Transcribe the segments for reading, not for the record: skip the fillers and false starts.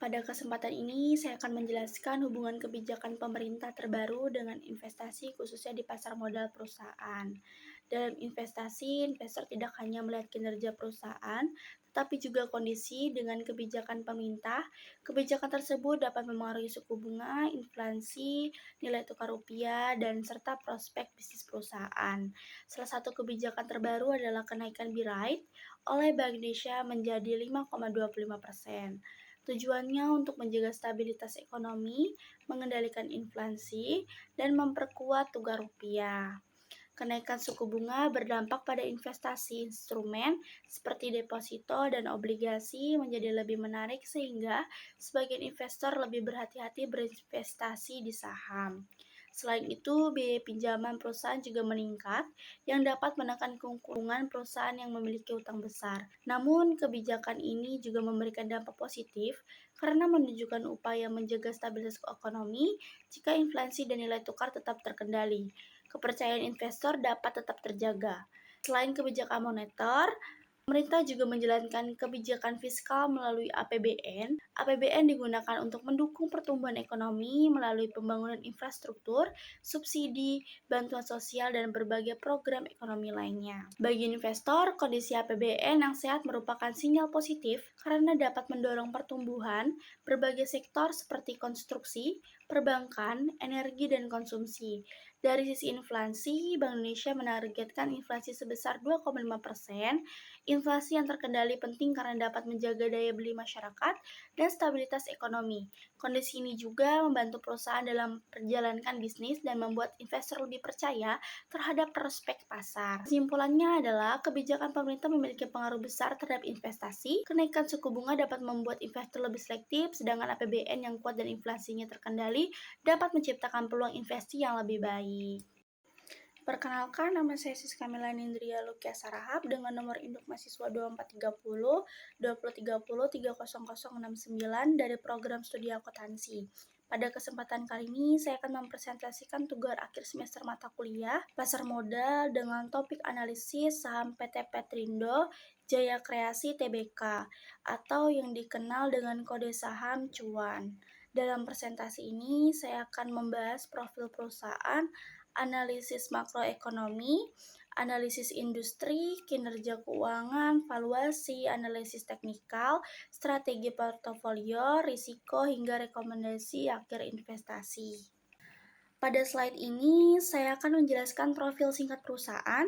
Pada kesempatan ini, saya akan menjelaskan hubungan kebijakan pemerintah terbaru dengan investasi, khususnya di pasar modal perusahaan. Dalam investasi, investor tidak hanya melihat kinerja perusahaan, tetapi juga kondisi dengan kebijakan pemerintah. Kebijakan tersebut dapat memengaruhi suku bunga, inflasi, nilai tukar rupiah, dan serta prospek bisnis perusahaan. Salah satu kebijakan terbaru adalah kenaikan BI Rate oleh Bank Indonesia menjadi 5,25%. Tujuannya untuk menjaga stabilitas ekonomi, mengendalikan inflasi, dan memperkuat tukar rupiah. Kenaikan suku bunga berdampak pada investasi instrumen seperti deposito dan obligasi menjadi lebih menarik sehingga sebagian investor lebih berhati-hati berinvestasi di saham. Selain itu, biaya pinjaman perusahaan juga meningkat yang dapat menekan keuntungan perusahaan yang memiliki utang besar. Namun, kebijakan ini juga memberikan dampak positif karena menunjukkan upaya menjaga stabilitas ekonomi jika inflasi dan nilai tukar tetap terkendali. Kepercayaan investor dapat tetap terjaga. Selain kebijakan moneter, pemerintah juga menjalankan kebijakan fiskal melalui APBN. APBN digunakan untuk mendukung pertumbuhan ekonomi melalui pembangunan infrastruktur, subsidi, bantuan sosial, dan berbagai program ekonomi lainnya. Bagi investor, kondisi APBN yang sehat merupakan sinyal positif karena dapat mendorong pertumbuhan berbagai sektor seperti konstruksi, perbankan, energi, dan konsumsi. Dari sisi inflasi, Bank Indonesia menargetkan inflasi sebesar 2,5%. Inflasi yang terkendali penting karena dapat menjaga daya beli masyarakat dan stabilitas ekonomi. Kondisi ini juga membantu perusahaan dalam menjalankan bisnis dan membuat investor lebih percaya terhadap prospek pasar. Kesimpulannya adalah kebijakan pemerintah memiliki pengaruh besar terhadap investasi. Kenaikan suku bunga dapat membuat investor lebih selektif, sedangkan APBN yang kuat dan inflasinya terkendali dapat menciptakan peluang investasi yang lebih baik. Perkenalkan, nama saya Siska Melani Indria Lukia Sarahap dengan nomor induk mahasiswa 2430 2030 30069 dari program studi akuntansi. Pada kesempatan kali ini, saya akan mempresentasikan tugas akhir semester mata kuliah Pasar Modal dengan topik analisis saham PT Petrindo Jaya Kreasi Tbk atau yang dikenal dengan kode saham cuan. Dalam presentasi ini, saya akan membahas profil perusahaan, analisis makroekonomi, analisis industri, kinerja keuangan, valuasi, analisis teknikal, strategi portofolio, risiko, hingga rekomendasi akhir investasi. Pada slide ini, saya akan menjelaskan profil singkat perusahaan.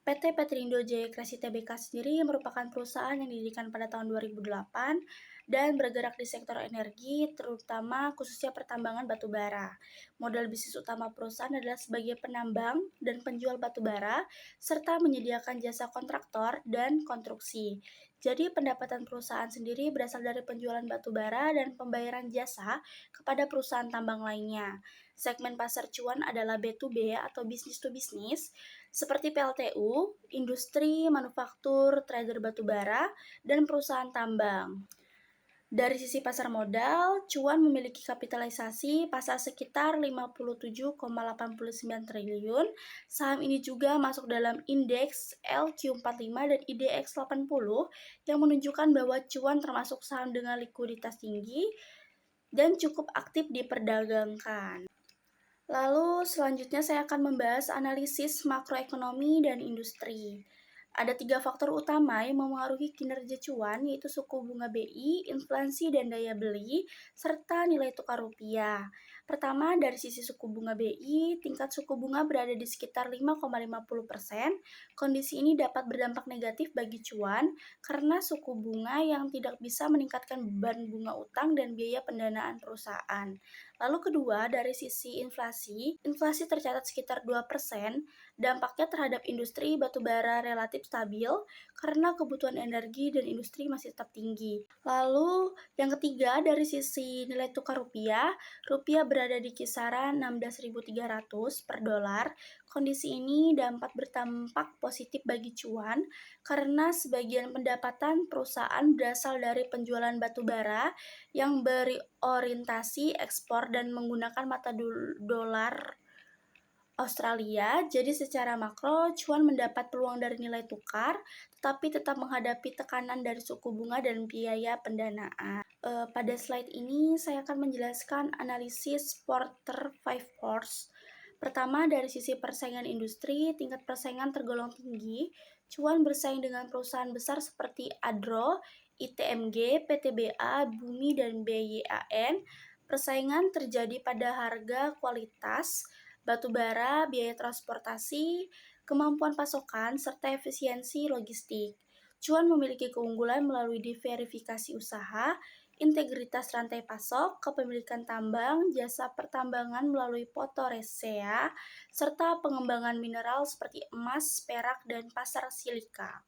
PT Petrindo Jaya Kreasi Tbk sendiri merupakan perusahaan yang didirikan pada tahun 2008 dan bergerak di sektor energi, terutama khususnya pertambangan batu bara. Modal bisnis utama perusahaan adalah sebagai penambang dan penjual batu bara, serta menyediakan jasa kontraktor dan konstruksi. Jadi pendapatan perusahaan sendiri berasal dari penjualan batu bara dan pembayaran jasa kepada perusahaan tambang lainnya. Segmen pasar cuan adalah B2B atau business to business, seperti PLTU, industri, manufaktur, trader batubara, dan perusahaan tambang. Dari sisi pasar modal, cuan memiliki kapitalisasi pasar sekitar 57,89 triliun. Saham ini juga masuk dalam indeks LQ45 dan IDX 80 yang menunjukkan bahwa cuan termasuk saham dengan likuiditas tinggi dan cukup aktif diperdagangkan. Lalu selanjutnya saya akan membahas analisis makroekonomi dan industri. Ada 3 faktor utama yang memengaruhi kinerja cuan, yaitu suku bunga BI, inflasi dan daya beli, serta nilai tukar rupiah. Pertama, dari sisi suku bunga BI, tingkat suku bunga berada di sekitar 5,50%. Kondisi ini dapat berdampak negatif bagi cuan karena suku bunga yang tidak bisa meningkatkan beban bunga utang dan biaya pendanaan perusahaan. Lalu kedua, dari sisi inflasi tercatat sekitar 2%. Dampaknya terhadap industri batubara relatif stabil karena kebutuhan energi dan industri masih tetap tinggi. Lalu yang ketiga, dari sisi nilai tukar rupiah, rupiah berada di kisaran 16.300 per dolar. Kondisi ini dapat berdampak positif bagi cuan karena sebagian pendapatan perusahaan berasal dari penjualan batubara yang berorientasi ekspor dan menggunakan mata dolar Australia. Jadi secara makro, cuan mendapat peluang dari nilai tukar, tetapi tetap menghadapi tekanan dari suku bunga dan biaya pendanaan. Pada slide ini saya akan menjelaskan analisis Porter 5 Force. Pertama, dari sisi persaingan industri, tingkat persaingan tergolong tinggi. Cuan bersaing dengan perusahaan besar seperti Adro, ITMG, PTBA, Bumi, dan BYAN. Persaingan terjadi pada harga, kualitas, batu bara, biaya transportasi, kemampuan pasokan, serta efisiensi logistik. Cuan memiliki keunggulan melalui diverifikasi usaha, integritas rantai pasok, kepemilikan tambang, jasa pertambangan melalui potoresea, serta pengembangan mineral seperti emas, perak, dan pasar silika.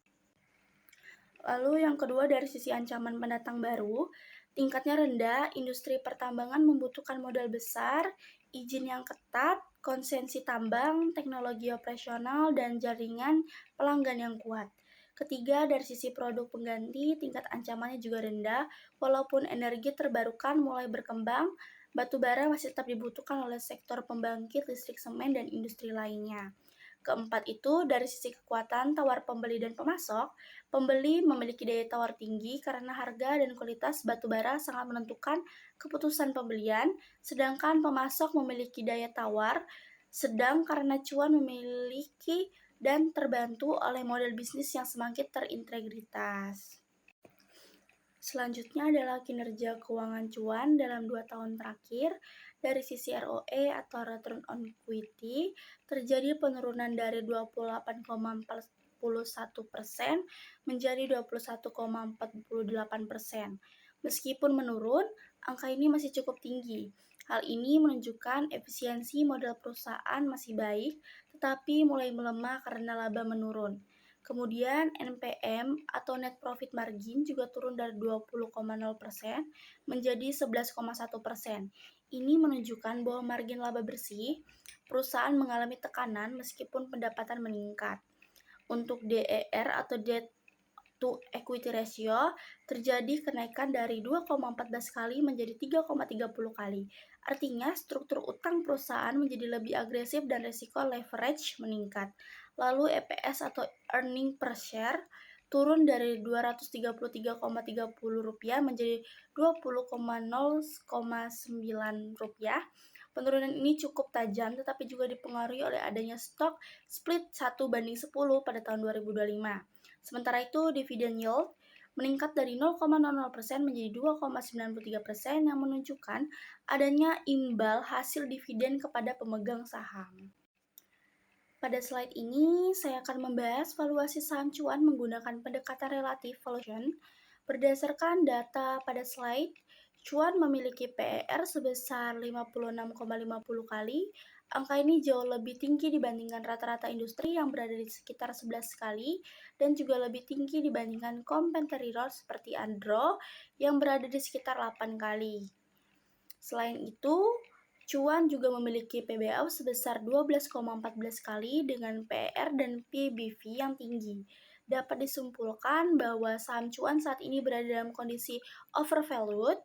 Lalu yang kedua dari sisi ancaman pendatang baru, tingkatnya rendah, industri pertambangan membutuhkan modal besar, izin yang ketat, konsensi tambang, teknologi operasional, dan jaringan pelanggan yang kuat. Ketiga, dari sisi produk pengganti, tingkat ancamannya juga rendah, walaupun energi terbarukan mulai berkembang, batu bara masih tetap dibutuhkan oleh sektor pembangkit listrik semen dan industri lainnya. Keempat itu, dari sisi kekuatan tawar pembeli dan pemasok, pembeli memiliki daya tawar tinggi karena harga dan kualitas batu bara sangat menentukan keputusan pembelian, sedangkan pemasok memiliki daya tawar sedang karena cuan memiliki dan terbantu oleh model bisnis yang semakin terintegritas. Selanjutnya adalah kinerja keuangan cuan dalam 2 tahun terakhir. Dari sisi ROE atau Return on Equity, terjadi penurunan dari 28,41% menjadi 21,48%. Meskipun menurun, angka ini masih cukup tinggi. Hal ini menunjukkan efisiensi modal perusahaan masih baik, tetapi mulai melemah karena laba menurun. Kemudian NPM atau Net Profit Margin juga turun dari 20,0% menjadi 11,1%. Ini menunjukkan bahwa margin laba bersih perusahaan mengalami tekanan meskipun pendapatan meningkat. Untuk DER atau Debt to Equity Ratio terjadi kenaikan dari 2,14 kali menjadi 3,30 kali. Artinya struktur utang perusahaan menjadi lebih agresif dan risiko leverage meningkat. Lalu EPS atau earning per share turun dari Rp233,30 menjadi Rp20,9. Penurunan ini cukup tajam tetapi juga dipengaruhi oleh adanya stok split 1:10 pada tahun 2025. Sementara itu, dividen yield meningkat dari 0,00% menjadi 2,93% yang menunjukkan adanya imbal hasil dividen kepada pemegang saham. Pada slide ini, saya akan membahas valuasi saham cuan menggunakan pendekatan relative valuation. Berdasarkan data pada slide, cuan memiliki PER sebesar 56,50 kali. Angka ini jauh lebih tinggi dibandingkan rata-rata industri yang berada di sekitar 11 kali dan juga lebih tinggi dibandingkan kompetitor seperti Andro yang berada di sekitar 8 kali. Selain itu, cuan juga memiliki PBAU sebesar 12,14 kali dengan PER dan PBV yang tinggi. Dapat disimpulkan bahwa saham cuan saat ini berada dalam kondisi overvalued,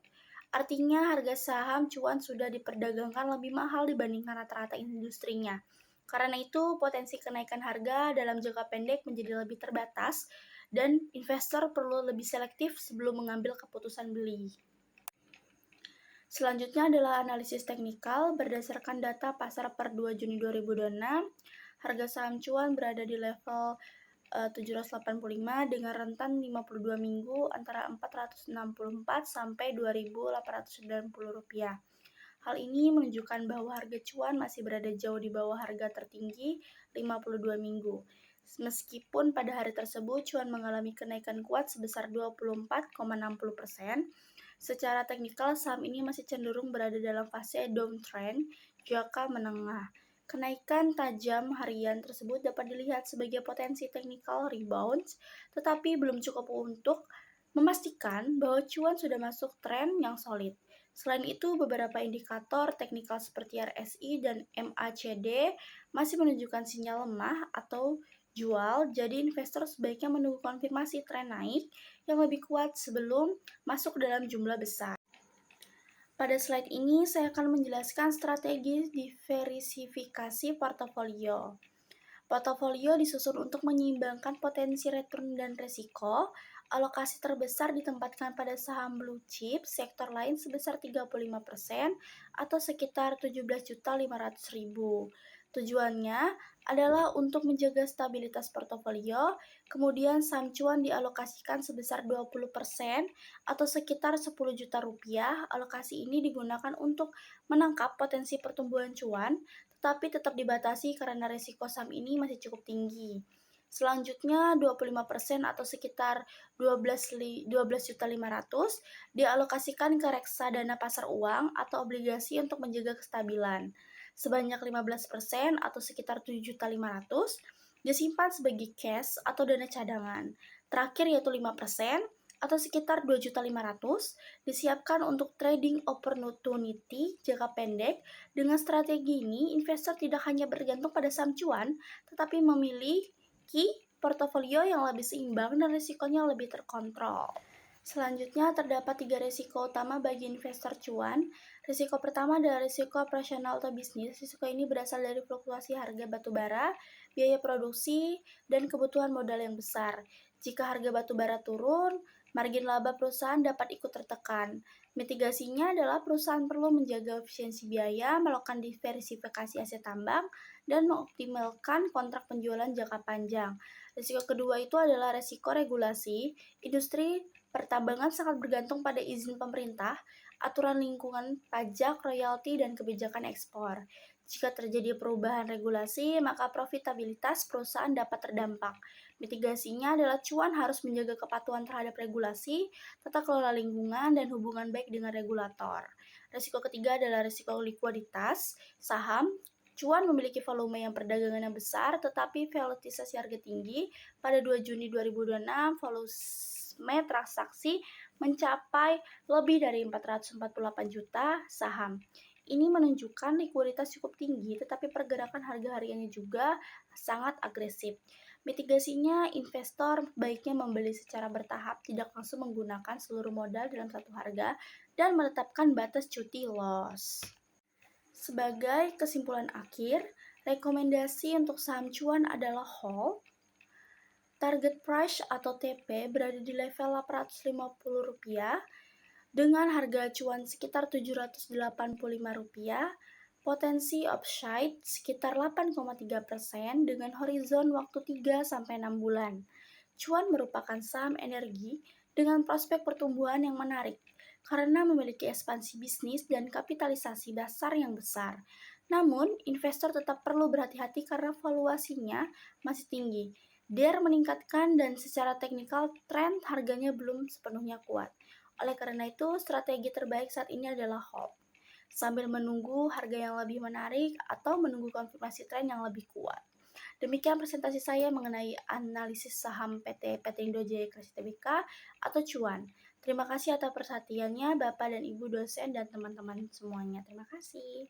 artinya harga saham cuan sudah diperdagangkan lebih mahal dibandingkan rata-rata industrinya. Karena itu, potensi kenaikan harga dalam jangka pendek menjadi lebih terbatas dan investor perlu lebih selektif sebelum mengambil keputusan beli. Selanjutnya adalah analisis teknikal berdasarkan data pasar per 2 Juni 2026. Harga saham cuan berada di level 785 dengan rentan 52 minggu antara 464 sampai 2.890 rupiah. Hal ini menunjukkan bahwa harga cuan masih berada jauh di bawah harga tertinggi 52 minggu. Meskipun pada hari tersebut cuan mengalami kenaikan kuat sebesar 24,60%, secara teknikal saham ini masih cenderung berada dalam fase downtrend jangka menengah. Kenaikan tajam harian tersebut dapat dilihat sebagai potensi technical rebound, tetapi belum cukup untuk memastikan bahwa cuan sudah masuk tren yang solid. Selain itu, beberapa indikator teknikal seperti RSI dan MACD masih menunjukkan sinyal lemah atau jual, jadi investor sebaiknya menunggu konfirmasi tren naik yang lebih kuat sebelum masuk dalam jumlah besar. Pada slide ini, saya akan menjelaskan strategi diversifikasi portofolio. Portofolio disusun untuk menyeimbangkan potensi return dan risiko. Alokasi terbesar ditempatkan pada saham blue chip, sektor lain sebesar 35% atau sekitar 17.500.000. Tujuannya adalah untuk menjaga stabilitas portofolio, kemudian saham cuan dialokasikan sebesar 20% atau sekitar 10 juta rupiah. Alokasi ini digunakan untuk menangkap potensi pertumbuhan cuan, tetapi tetap dibatasi karena risiko saham ini masih cukup tinggi. Selanjutnya 25% atau sekitar 12.500.000 dialokasikan ke reksadana pasar uang atau obligasi untuk menjaga kestabilan. Sebanyak 15% atau sekitar 7.500.000 disimpan sebagai cash atau dana cadangan. Terakhir yaitu 5% atau sekitar 2.500.000 disiapkan untuk trading opportunity jangka pendek. Dengan strategi ini, investor tidak hanya bergantung pada saham cuan, tetapi memiliki portofolio yang lebih seimbang dan risikonya lebih terkontrol. Selanjutnya, terdapat 3 risiko utama bagi investor cuan. Risiko pertama adalah risiko operasional atau bisnis. Risiko ini berasal dari fluktuasi harga batu bara, biaya produksi, dan kebutuhan modal yang besar. Jika harga batu bara turun, margin laba perusahaan dapat ikut tertekan. Mitigasinya adalah perusahaan perlu menjaga efisiensi biaya, melakukan diversifikasi aset tambang, dan mengoptimalkan kontrak penjualan jangka panjang. Risiko kedua itu adalah risiko regulasi. Industri pertambangan sangat bergantung pada izin pemerintah, aturan lingkungan, pajak, royalti, dan kebijakan ekspor. Jika terjadi perubahan regulasi, maka profitabilitas perusahaan dapat terdampak. Mitigasinya adalah cuan harus menjaga kepatuhan terhadap regulasi, tata kelola lingkungan, dan hubungan baik dengan regulator. Risiko ketiga adalah risiko likuiditas saham. Cuan memiliki volume yang perdagangan yang besar, tetapi volatilisasi harga tinggi. Pada 2 Juni 2026, volume transaksi mencapai lebih dari 448 juta saham. Ini menunjukkan likuiditas cukup tinggi, tetapi pergerakan harga hariannya juga sangat agresif. Mitigasinya, investor baiknya membeli secara bertahap, tidak langsung menggunakan seluruh modal dalam satu harga, dan menetapkan batas cuti loss. Sebagai kesimpulan akhir, rekomendasi untuk saham cuan adalah hold. Target price atau TP berada di level Rp850 dengan harga cuan sekitar Rp785, potensi upside sekitar 8,3% dengan horizon waktu 3-6 bulan. Cuan merupakan saham energi dengan prospek pertumbuhan yang menarik karena memiliki ekspansi bisnis dan kapitalisasi pasar yang besar. Namun, investor tetap perlu berhati-hati karena valuasinya masih tinggi. DER meningkatkan dan secara teknikal tren harganya belum sepenuhnya kuat. Oleh karena itu, strategi terbaik saat ini adalah hold, sambil menunggu harga yang lebih menarik atau menunggu konfirmasi tren yang lebih kuat. Demikian presentasi saya mengenai analisis saham PT Indo Jaya Kreasi Tbk atau cuan. Terima kasih atas perhatiannya Bapak dan Ibu dosen dan teman-teman semuanya. Terima kasih.